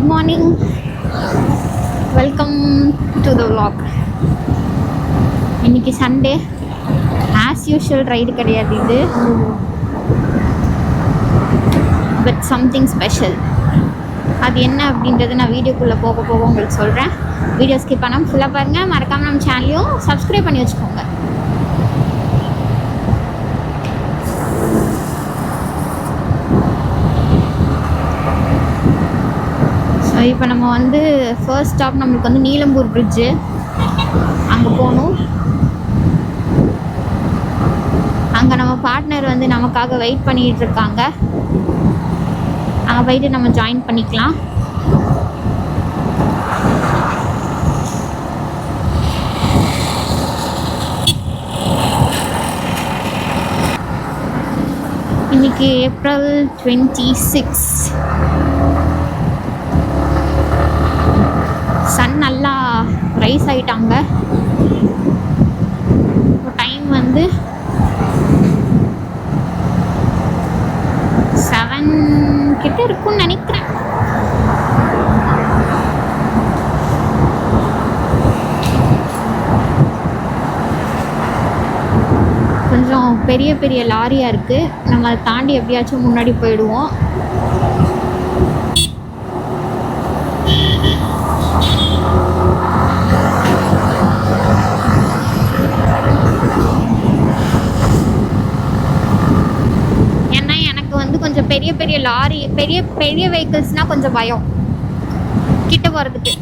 Good morning, welcome to the vlog. இன்னைக்கு Sunday, as usual ride கிடையாது இது, but something special. அது என்ன அப்படின்றது நான் வீடியோக்குள்ளே போக போக உங்களுக்கு சொல்கிறேன். வீடியோ ஸ்கிப் பண்ணாமல் ஃபுல்லாக பாருங்கள். மறக்காமல் நம்ம சேனலையும் சப்ஸ்கிரைப் பண்ணி வச்சுக்கோங்க. ஸோ இப்போ நம்ம வந்து ஃபர்ஸ்ட் ஸ்டாப் நம்மளுக்கு வந்து நீலம்பூர் பிரிட்ஜு, அங்கே போகணும். அங்கே நம்ம பார்ட்னர் வந்து நமக்காக வெயிட் பண்ணிகிட்டு இருக்காங்க. அங்கே போயிட்டு நம்ம ஜாயின் பண்ணிக்கலாம். இன்னைக்கு ஏப்ரல் 26. சன் நல்லா ரைஸ் ஆகிட்டாங்க. டைம் வந்து 7 கிட்ட இருக்கும்னு நினைக்கிறேன். கொஞ்சம் பெரிய பெரிய லாரியாக இருக்குது. நம்ம அதை தாண்டி எப்படியாச்சும் முன்னாடி போயிடுவோம். ஏன்னா எனக்கு வந்து கொஞ்சம் பெரிய பெரிய லாரி, பெரிய பெரிய வெஹிக்கிள்ஸ்னால் கொஞ்சம் பயம் கிட்ட போகிறதுக்கு.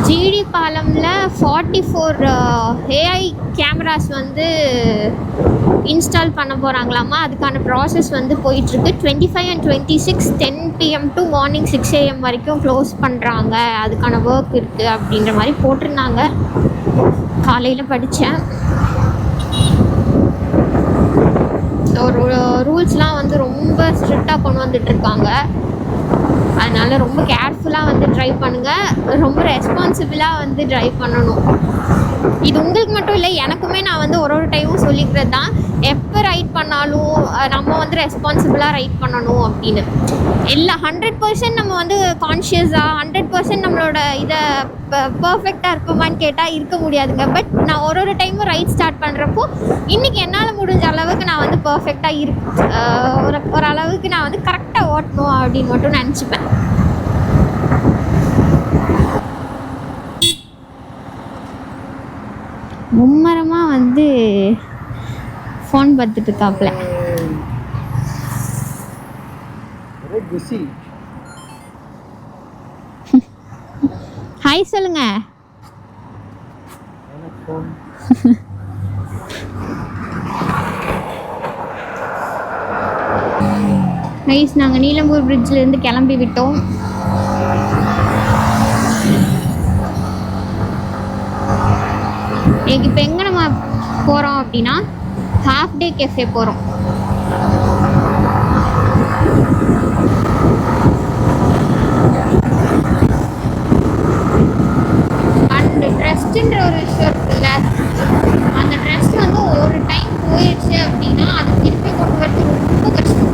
ஜிடி பாலமில் 44 ஏஐ கேமராஸ் வந்து இன்ஸ்டால் பண்ண போகிறாங்களாமா. அதுக்கான ப்ராசஸ் வந்து போயிட்டுருக்கு. 25 and 26 10 PM to morning 6 AM வரைக்கும் க்ளோஸ் பண்ணுறாங்க. அதுக்கான ஒர்க் இருக்குது அப்படின்ற மாதிரி போட்டிருந்தாங்க. காலையில் படித்தேன். ஸோ ரூல்ஸ்லாம் வந்து ரொம்ப ஸ்ட்ரிக்டாக கொண்டு வந்துட்டுருக்காங்க. அதனால் ரொம்ப கேர்ஃபுல்லாக வந்து ட்ரைவ் பண்ணுங்கள். ரொம்ப ரெஸ்பான்சிபிளாக வந்து ட்ரைவ் பண்ணணும். இது உங்களுக்கு மட்டும் இல்லை, எனக்குமே நான் வந்து ஒரு டைமும் சொல்லிக்கிறது தான். எப்போ ரைட் பண்ணாலும் நம்ம வந்து ரெஸ்பான்சிபிளாக ரைட் பண்ணணும் அப்படின்னு. இல்லை 100% நம்ம வந்து கான்ஷியஸாக 100% நம்மளோட இதை பர்ஃபெக்டாக இருப்போமான்னு கேட்டால் இருக்க முடியாதுங்க. பட் நான் ஒரு டைமும் ரைட் ஸ்டார்ட் பண்ணுறப்போ இன்றைக்கி என்னால் முடிஞ்ச அளவுக்கு நான் வந்து பர்ஃபெக்டாக ஒரு அளவுக்கு நான் வந்து கரெக்டாக ஓட்டணும் அப்படின்னு மட்டும் நினச்சிப்பேன். மும்மரமாக வந்து ஃபோன் பார்த்துட்டு இருக்காப்புல. ஹாய் சொல்லுங்க. நைஸ். நாங்கள் நீலம்பூர் பிரிட்ஜிலேருந்து கிளம்பி விட்டோம். இப்போ எங்கே நம்ம போகிறோம் அப்படின்னா ஹாஃப் டே கெஃபே போகிறோம். அந்த ட்ரஸ்ட்டுன்ற ஒரு விஷயம் இருக்குல்ல, அந்த ட்ரஸ்ட் வந்து ஒரு டைம் போயிடுச்சு அப்படின்னா அது திருப்பி கொண்டு வரது ரொம்ப கஷ்டம்.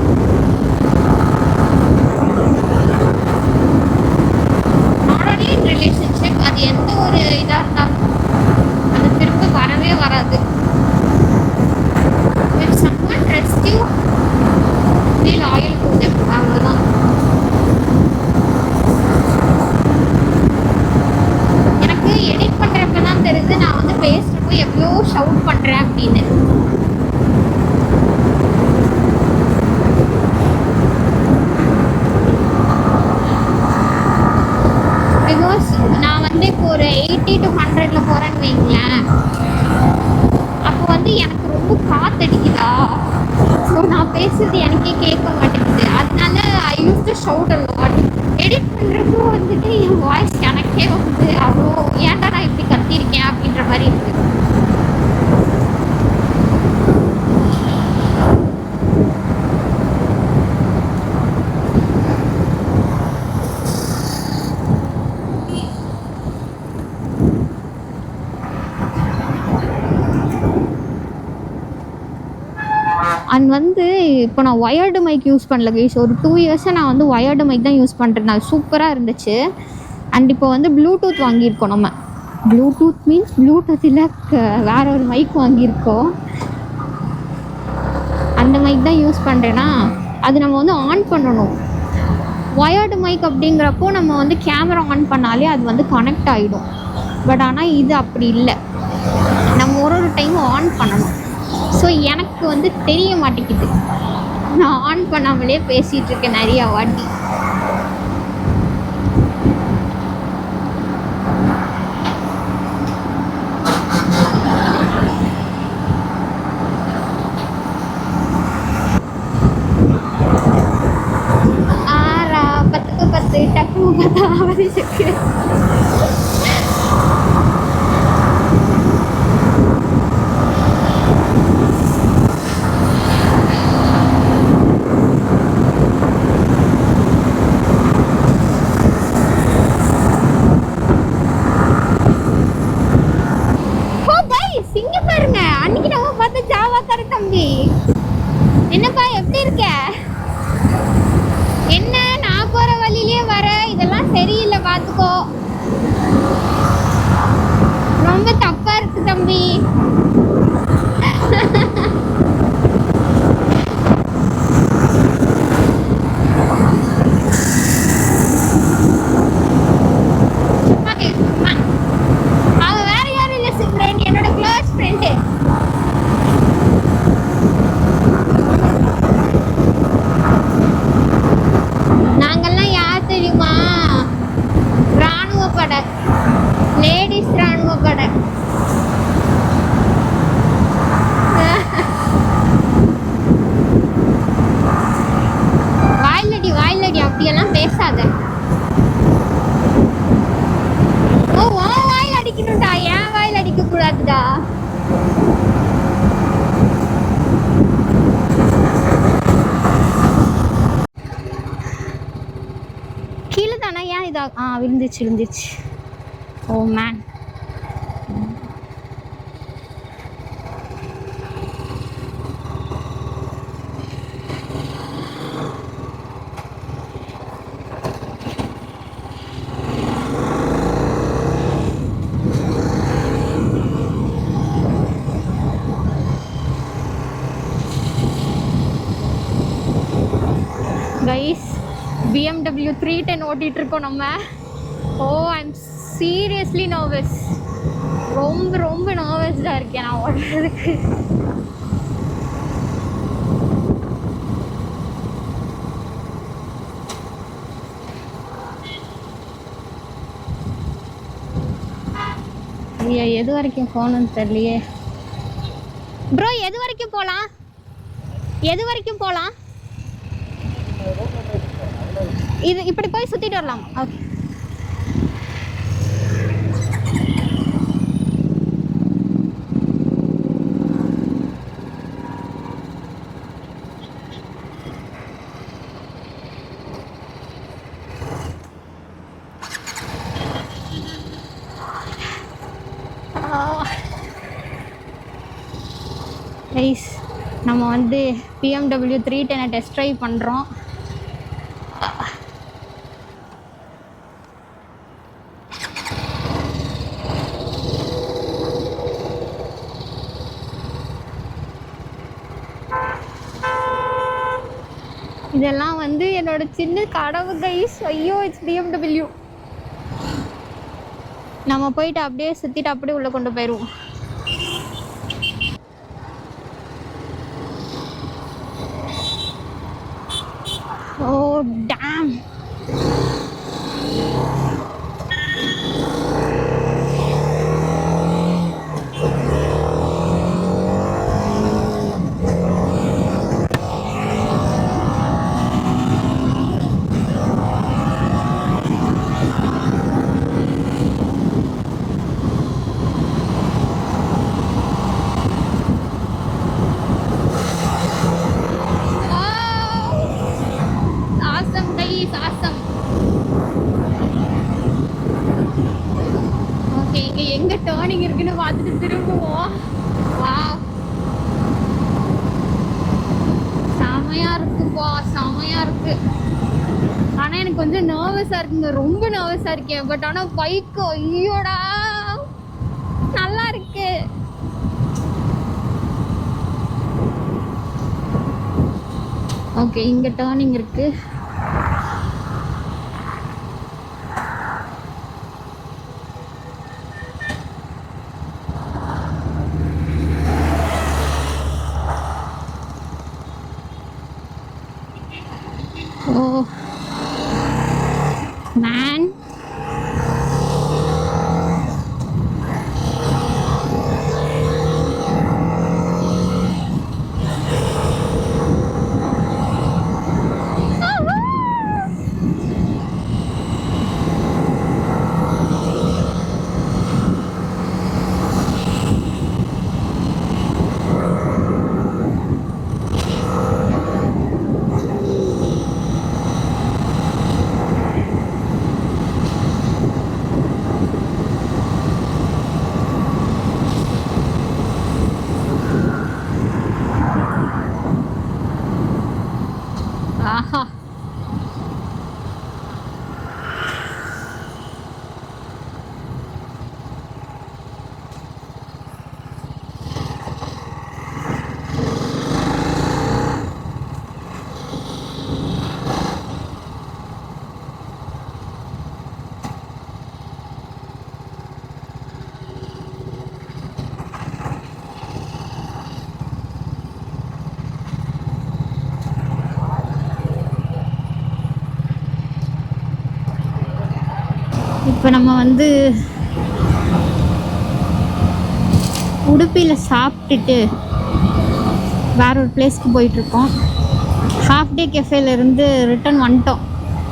நாட் ஒன்லி இன் ரிலேஷன்ஷிப், அது எந்த ஒரு இதாக இருந்தாலும் அது திருப்பி வரவே வராது. If someone trusts you, be loyal to them. அவ்வளோதான். எனக்கு எடிட் பண்ணுறப்ப தான் தெரியுது நான் வந்து பேசுகிறப்போ எவ்வளோ ஷவுட் பண்ணுறேன் அப்படின்னு. பிகாஸ் நான் வந்து இப்போ ஒரு 80 to 100 போகிறேன்னு வைங்களேன், அப்போ வந்து எனக்கு ரொம்ப காத்தடிக்குதா, ஸோ நான் பேசுறது எனக்கே கேட்க மாட்டேங்குது. அதனால I use to shout a lot. Edit பண்ணுறப்போ வந்துட்டு என் வாய்ஸ் எனக்கே வந்து அவ்வளோ ஏன்டா நான் இப்படி கத்திருக்கேன் அப்படின்ற மாதிரி இருக்குது. அண்ட் வந்து இப்போ நான் ஒயர்டு மைக் யூஸ் பண்ணல கைஸ். ஒரு 2 இயர்ஸாக நான் வந்து ஒயர்டு மைக் தான் யூஸ் பண்ணுறேன். அது சூப்பராக இருந்துச்சு. அண்ட் இப்போ வந்து ப்ளூடூத் வாங்கியிருக்கோம். நம்ம ப்ளூடூத் மீன்ஸ் ப்ளூடூத் இல்லை, வேற ஒரு மைக் வாங்கியிருக்கோம். அந்த மைக் தான் யூஸ் பண்ணுறேன்னா அது நம்ம வந்து ஆன் பண்ணணும். ஒயர்டு மைக் அப்படிங்கிறப்போ நம்ம வந்து கேமரா ஆன் பண்ணாலே அது வந்து கனெக்ட் ஆகிடும். பட் ஆனால் இது அப்படி இல்லை, நம்ம ஒரு டைம் ஆன் பண்ணணும். ஸோ எனக்கு வந்து தெரிய மாட்டேங்குது, நான் ஆன் பண்ணாமலே பேசிகிட்டு இருக்கேன் நிறையா வாட்டி. டக்குனு பார்த்தா அவதிச்சுக்கு. பாருங்க, அன்னைக்கு நம்ம பார்த்த ஜாவாக்கார தம்பி. என்னப்பா எப்படி இருக்க? என்ன நான் போற வழியிலே வர, இதெல்லாம் சரியில்லை பார்த்துக்கோ. ரொம்ப தப்பா இருக்கு தம்பி. அவன் வேற யாரும் இல்லை சிம்ரன், என்னோட க்ளோஸ் ஃப்ரெண்டு. நாங்கெல்லாம் யார் தெரியுமா? ராணுவ படை, லேடிஸ் ராணுவ படை. வாயிலடி வாயிலடி அப்படியெல்லாம் பேசாத. ஓ வாயில் அடிக்கணும்டா, ஏன் வாயில் அடிக்க கூடாதுடா. கீழே தானே, ஏன் இதா விழுந்துச்சு. ஓ மேன். கைஸ், BMW 310 ஓட்டிகிட்டு இருக்கோம் நம்ம. ஓ ஐம் சீரியஸ்லி நர்வஸ். ரொம்ப ரொம்ப நர்வஸ்டாக இருக்கேன் நான் ஓடுறதுக்கு. ஐயா எது வரைக்கும் போகணும்னு தெரியலையே. ப்ரோ எது வரைக்கும் போகலாம்? இது இப்படி போய் சுற்றிட்டு வரலாம். ஓகே. கைஸ், நம்ம வந்து BMW 310 டெஸ்ட் ட்ரைவ் பண்ணுறோம். இதெல்லாம் வந்து என்னோட சின்ன கனவு கைஸ். ஐயோ இட்ஸ் BMW. நம்ம போயிட்டு அப்படியே சுற்றிட்டு அப்படியே உள்ளே கொண்டு போயிடுவோம். ஓ டேம். எங்க டர்னிங் இருக்குன்னு பார்த்துட்டு திரும்புவோம். வாவ். செமையா இருக்குப்பா, செமையா இருக்கு. ஆனா எனக்கு கொஞ்சம் நர்வஸா இருக்குங்க, ரொம்ப நர்வஸா இருக்கேன். பட் ஆனா பைக் ஐயோடா நல்லா இருக்கு. ஓகே, இங்க டர்னிங் இருக்கு. ஓ மேன், ஆஹா இப்போ நம்ம வந்து உடுப்பியில் சாப்பிட்டுட்டு வேற ஒரு பிளேஸ்க்கு போயிட்டுருக்கோம். ஹாஃப் டே கெஃபேலேருந்து ரிட்டன் வந்துட்டோம்.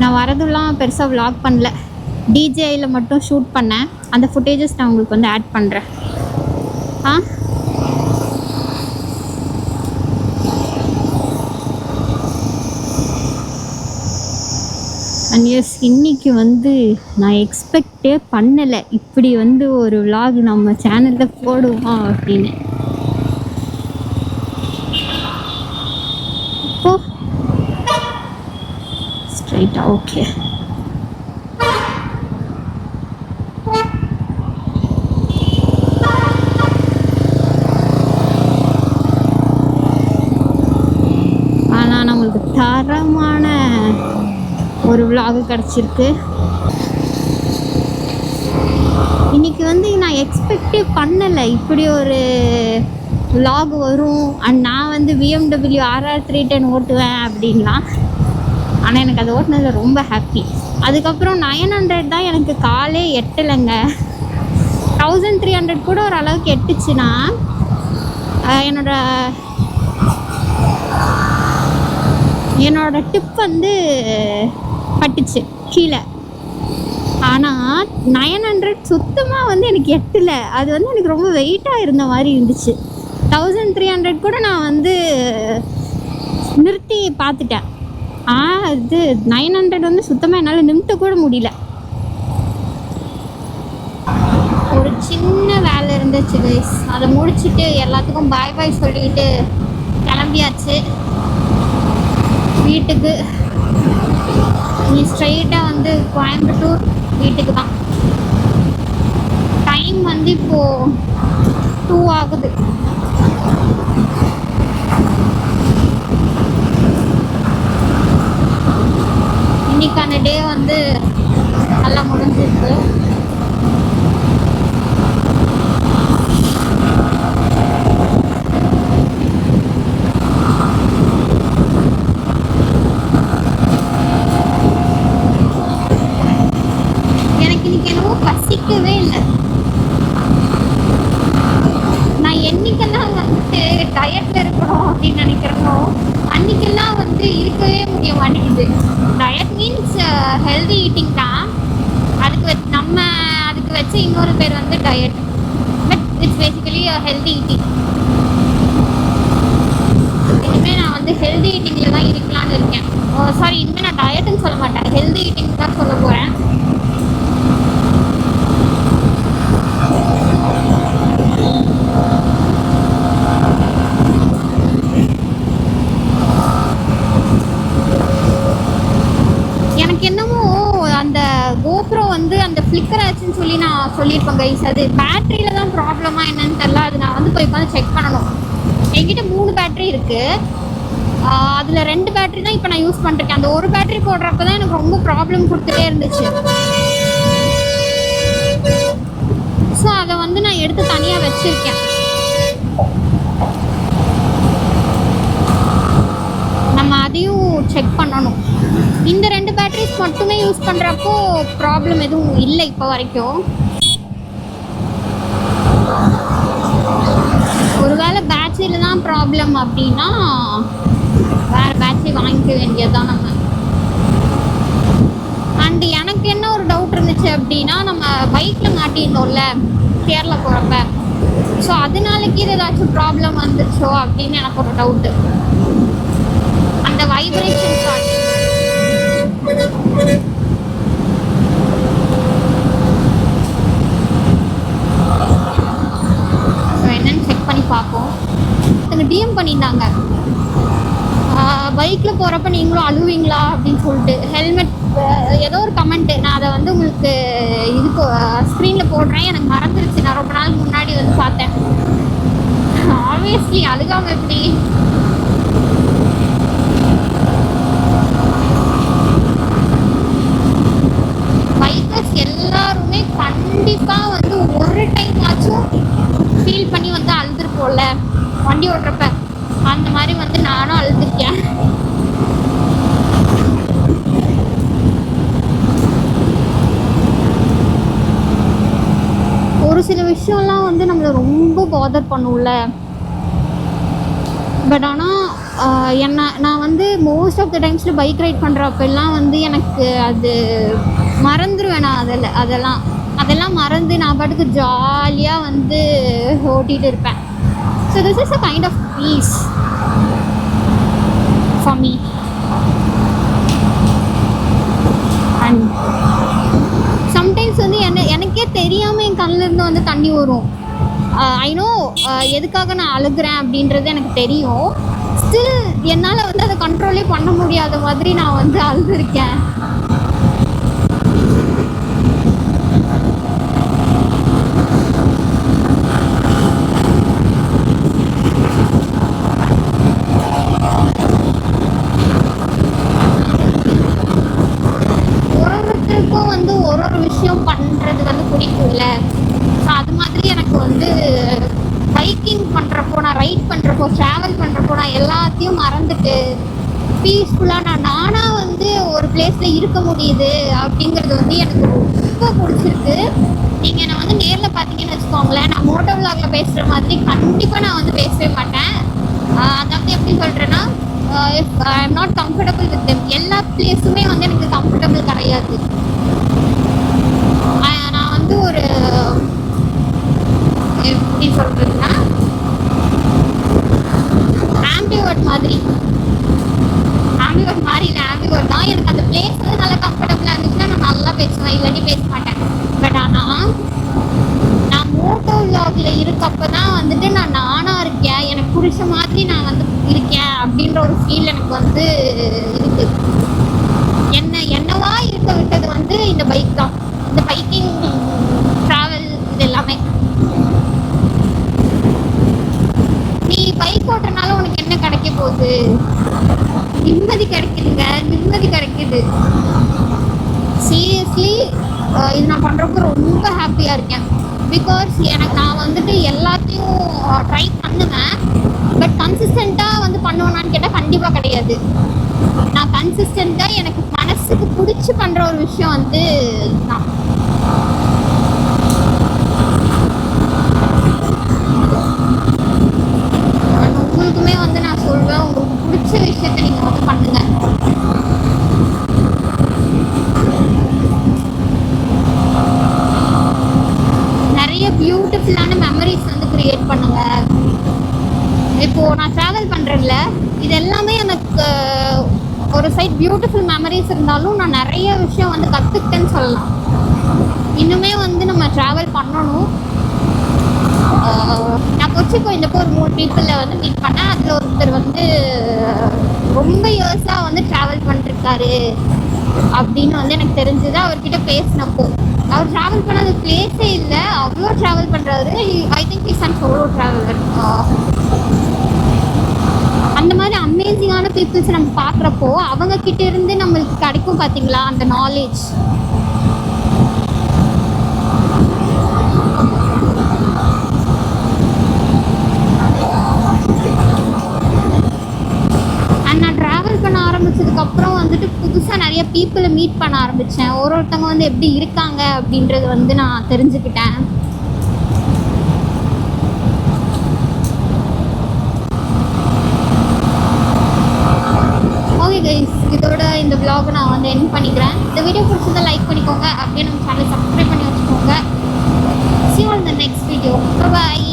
நான் வரதெல்லாம் பெருசாக விளாக் பண்ணல, டிஜேயில் மட்டும் ஷூட் பண்ணேன். அந்த ஃபுட்டேஜஸ் நான் உங்களுக்கு வந்து ஆட் பண்ணுறேன். அண்ட் எஸ், இன்றைக்கி வந்து நான் எக்ஸ்பெக்டே பண்ணலை இப்படி வந்து ஒரு விலாக் நம்ம சேனலில் போடுவோம் அப்படின்னு. இப்போ ஸ்ட்ரைட்டா ஓகே. ஆனால் நம்மளுக்கு தரமான ஒரு விலாக் கிடச்சிருக்கு. இன்றைக்கி வந்து நான் எக்ஸ்பெக்டே பண்ணலை இப்படி ஒரு விலாக் வரும். அண்ட் நான் வந்து BMW RR 310 ஓட்டுவேன் அப்படின்லாம். ஆனால் எனக்கு அது ஓட்டுனதில் ரொம்ப ஹாப்பி. அதுக்கப்புறம் 900 தான் எனக்கு காலே எட்டலைங்க. 1300 கூட ஓரளவுக்கு எட்டுச்சுன்னா என்னோட டிப் வந்து பட்டுச்சு கீழே. ஆனால் 900 சுத்தமாக வந்து எனக்கு எட்டலை. அது வந்து எனக்கு ரொம்ப வெயிட்டாக இருந்த மாதிரி இருந்துச்சு. 1300 கூட நான் வந்து நிறுத்தி பார்த்துட்டேன். இது 900 வந்து சுத்தமாக என்னால் நிறுத்த கூட முடியல. ஒரு சின்ன வேலை இருந்துச்சு கைஸ், அதை முடிச்சுட்டு எல்லாத்துக்கும் பாய் பாய் சொல்லிட்டு கிளம்பியாச்சு வீட்டுக்கு. நீ ஸ்ட்ரைட்டாக வந்து கோயம்புத்தூர் வீட்டுக்கு தான். டைம் வந்து இப்போது 2 ஆகுது. இன்னைக்கான டே வந்து நல்லா முடிஞ்சிருக்கு. பசிக்கவே இல்லை. நான் என்னைக்கெல்லாம் வந்து டயட்ல இருக்கணும் அப்படின்னு நினைக்கிறேனோ அன்னைக்கெல்லாம் வந்து இருக்கவே முடிய மாட்டேங்குது. டயட் மீன்ஸ் ஹெல்தி ஈட்டிங் தான். அதுக்கு வச்ச இன்னொரு பேர் வந்து diet. But it's basically healthy eating. இனிமேல் நான் வந்து ஹெல்தி ஈட்டிங்கில் தான் இருக்கலான்னு இருக்கேன். சாரி, இனிமேல் நான் டயட்டுன்னு சொல்ல மாட்டேன், ஹெல்தி ஈட்டிங் தான் சொல்ல போகிறேன். ஃப்ளிக்கர் ஆச்சுன்னு சொல்லி நான் சொல்லியிருப்பேன் கைஸ். அது பேட்டரியில் தான் ப்ராப்ளமா என்னன்னு தெரியல. அது நான் வந்து போய் உட்காந்து செக் பண்ணணும். என்கிட்ட 3 பேட்டரி இருக்குது. அதில் 2 பேட்டரி தான் இப்போ நான் யூஸ் பண்ணிருக்கேன். அந்த ஒரு பேட்டரி போடுறப்ப தான் எனக்கு ரொம்ப ப்ராப்ளம் கொடுத்துட்டே இருந்துச்சு. ஸோ அதை வந்து நான் எடுத்து தனியாக வச்சுருக்கேன். நம்ம அதையும் செக் பண்ணணும். இந்த 2 பேட்டரிஸ் மட்டுமே யூஸ் பண்ணுறப்போ ப்ராப்ளம் எதுவும் இல்லை இப்போ வரைக்கும். ஒருவேளை பேட்டரியில் தான் ப்ராப்ளம் அப்படின்னா வேறு பேட்டரி வாங்கிக்க வேண்டியதுதான் நம்ம. அண்ட் எனக்கு என்ன ஒரு டவுட் இருந்துச்சு அப்படின்னா, நம்ம பைக்கில் மாட்டியிருந்தோம்ல கேரளா போகிறப்ப, ஸோ அதனாலக்கு இது ஏதாச்சும் ப்ராப்ளம் வந்துச்சோ அப்படின்னு எனக்கு ஒரு டவுட்டு. அந்த வைப்ரேஷன் காட்டு என்னன்னு செக் பண்ணி பார்ப்போம். டிஎம் பண்ணியிருந்தாங்க, பைக்கில் போகிறப்ப நீங்களும் அழுவீங்களா அப்படின்னு சொல்லிட்டு. ஹெல்மெட் ஏதோ ஒரு கமெண்ட்டு, நான் அதை வந்து உங்களுக்கு இது ஸ்க்ரீனில் போடுறேன். எனக்கு மறந்துருச்சு, நான் ரொம்ப நாளுக்கு முன்னாடி வந்து பார்த்தேன். ஆப்வியஸ்லி அழுகாமல் எப்படி? பைக்கர்ஸ் எல்லாருமே கண்டிப்பாக வந்து ஒரு டைம் ஆச்சும் ஃபீல் பண்ணி வந்து அழுதுருப்போம்ல வண்டி ஓட்டுறப்ப. அந்த மாதிரி வந்து நானும் அழுதுருக்கேன். ஒரு சில விஷயம்லாம் வந்து நம்மளை ரொம்ப பாதர் பண்ணும்ல. பட் ஆனால் நான் வந்து மோஸ்ட் ஆஃப் த டைம்ஸில் பைக் ரைட் பண்ணுறப்பெல்லாம் வந்து எனக்கு அது மறந்துடுவேன். நான் அதெல்லாம் மறந்து நான் பாட்டுக்கு ஜாலியாக வந்து ஓட்டிகிட்டு இருப்பேன். So this is a kind of peace for me. And sometimes வந்து எனக்கே தெரியாமல் என் கண்ணிலேருந்து வந்து தண்ணி வரும். ஐ நோ எதுக்காக நான் அழுகிறேன் அப்படின்றது எனக்கு தெரியும். ஸ்டில் என்னால் வந்து அதை கண்ட்ரோலே பண்ண முடியாத மாதிரி நான் வந்து அழுதுருக்கேன். ஒருத்தருக்கும் வந்து ஒரு விஷயம் பண்ணுறது வந்து பிடிக்கும்ல. ஸோ அது மாதிரி எனக்கு வந்து பைக்கிங் பண்ணுறப்போ, நான் ரைட் பண்ணுறப்போ, ட்ராவல் பண்ணுறப்போ நான் எல்லாத்தையும் மறந்துட்டு பீஸ்ஃபுல்லாக நானாக வந்து ஒரு பிளேஸில் இருக்க முடியுது அப்படிங்கிறது வந்து எனக்கு ரொம்ப பிடிச்சிருக்கு. நீங்கள் என்னை வந்து நேரில் பார்த்தீங்கன்னு வச்சுக்கோங்களேன், நான் மோட்டோ விலாகில் பேசுகிற மாதிரி கண்டிப்பாக நான் வந்து பேசவே மாட்டேன். அதாவது எப்படி சொல்கிறேன்னா, if I am not comfortable with them, எல்லா பிளேஸுமே வந்து எனக்கு கம்ஃபர்டபுள் கிடையாது. நான் வந்து ஒரு எப்படி சொல்றதுன்னா ஆம்பிவர்ட் மாதிரி இல்லை, ஆம்பிவர்ட் தான். எனக்கு அந்த பிளேஸ் வந்து நல்லா கம்ஃபர்டபுளாக இருந்துச்சுன்னா நான் நல்லா பேசுவேன், இல்லாட்டி பேச மாட்டேன். பட் ஆனால் நான் மோட்டோ விலாகில் இருக்கப்போ தான் வந்துட்டு நான் நானாக இருக்கேன், எனக்கு பிடிச்ச மாதிரி நான் வந்து இருக்கேன் அப்படின்ற ஒரு ஃபீல் எனக்கு வந்து இருக்கு. என்னவா இருக்க விட்டது வந்து இந்த பைக் தான். இந்த பைக்கிங், ட்ராவல், இது எல்லாமே. நீ பைக் ஓட்டுறனால உனக்கு என்ன கிடைக்க போகுது? நிம்மதி கிடைக்குதுங்க, நிம்மதி கிடைக்குது. சீரியஸ்லி இது நான் பண்ணுறப்போ ரொம்ப ஹாப்பியாக இருக்கேன். பிகாஸ் நான் வந்துட்டு எல்லாத்தையும் ட்ரை பண்ணுவேன். பட் கன்சிஸ்டண்ட்டாக வந்து பண்ணுவேனான்னு கேட்டால் கண்டிப்பாக கிடையாது. நான் கன்சிஸ்டண்ட்டாக எனக்கு மனசுக்கு பிடிச்சி பண்ணுற ஒரு விஷயம் வந்து நான் உங்களுக்குமே வந்து நான் சொல்வேன், உங்களுக்கு பிடிச்ச விஷயத்தை நீங்கள் வந்து பண்ணுங்க. நிறைய பியூட்டிஃபுல்லான மெமரிஸ் வந்து கிரியேட் பண்ணுங்க. இப்போது நான் ட்ராவல் பண்ணுறேன்ல, இது எல்லாமே எனக்கு ஒரு சைட் பியூட்டிஃபுல் மெமரிஸ் இருந்தாலும் நான் நிறைய விஷயம் வந்து கற்றுக்கிட்டேன்னு சொல்லலாம். இன்னுமே வந்து நம்ம ட்ராவல் பண்ணணும். நான் கொச்சிக்கோயிலுக்கு ஒரு 3 பீப்புளை வந்து மீட் பண்ணேன். அதில் ஒருத்தர் வந்து ரொம்ப இயர்ஸாக வந்து ட்ராவல் பண்ணிருக்காரு அப்படின்னு வந்து எனக்கு தெரிஞ்சது அவர்கிட்ட பேசினப்போ. அவர் ட்ராவல் பண்ணாத பிளேஸே இல்லை, அவ்வளோ ட்ராவல் பண்ணுறாரு. I think is and solo traveller. அந்த மாதிரி அமேசிங்கான பீப்புள்ஸ் நம்ம பார்க்குறப்போ அவங்க கிட்ட இருந்து நம்மளுக்கு கிடைக்கும் பார்த்தீங்களா அந்த நாலேஜ். அண்ட் நான் ட்ராவல் பண்ண ஆரம்பிச்சதுக்கப்புறம் வந்துட்டு புதுசாக நிறைய பீப்புளை மீட் பண்ண ஆரம்பித்தேன். ஒருத்தவங்க வந்து எப்படி இருக்காங்க அப்படின்றது வந்து நான் தெரிஞ்சுக்கிட்டேன். ஓகே கைஸ், இதோட இந்த vlog நான் வந்து எண்ட் பண்ணிக்கிறேன். இந்த வீடியோ பிடிச்சதை லைக் பண்ணிக்கோங்க, அப்படியே நம்ம சேனலை சப்ஸ்கிரைப் பண்ணி வச்சுக்கோங்க. See you on the next video. Bye bye.